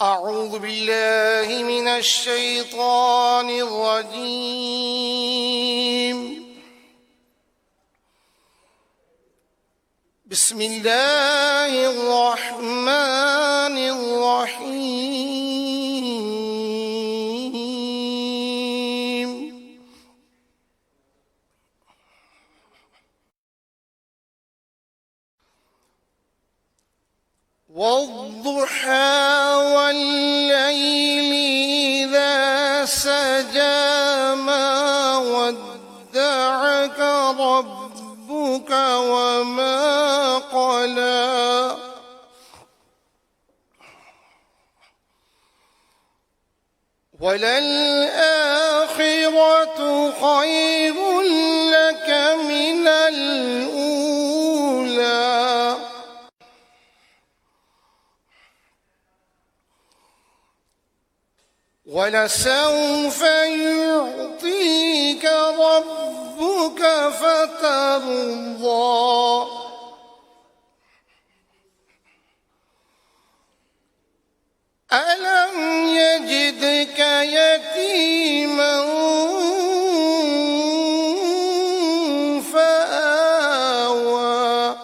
أعوذ بالله من الشيطان الرجيم. بسم الله الرحمن الرحيم. والضحى والليل إذا سجى ما ودعك ربك وما قلى وللآخرة خير لك من الأولى ولسوف يعطيك ربك فترضى ألم يجدك يتيما فآوى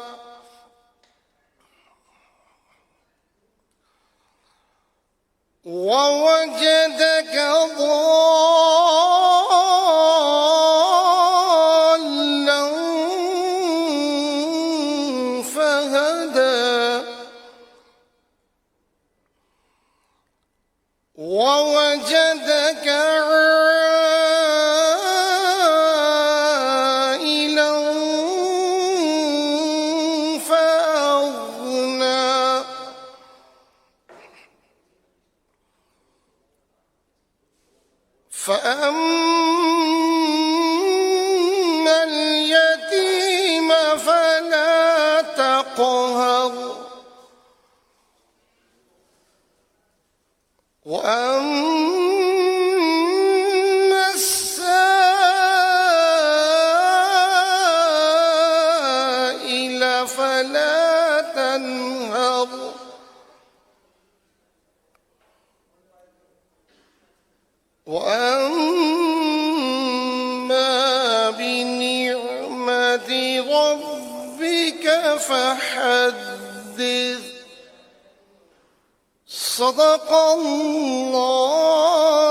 ووجدك ضالا فهدى ووجدك عائلا فأغنى فأما اليتيم فلا تقهر وأما السائل فلا تنهر وأما بنعمة ربك فحدث. صدق الله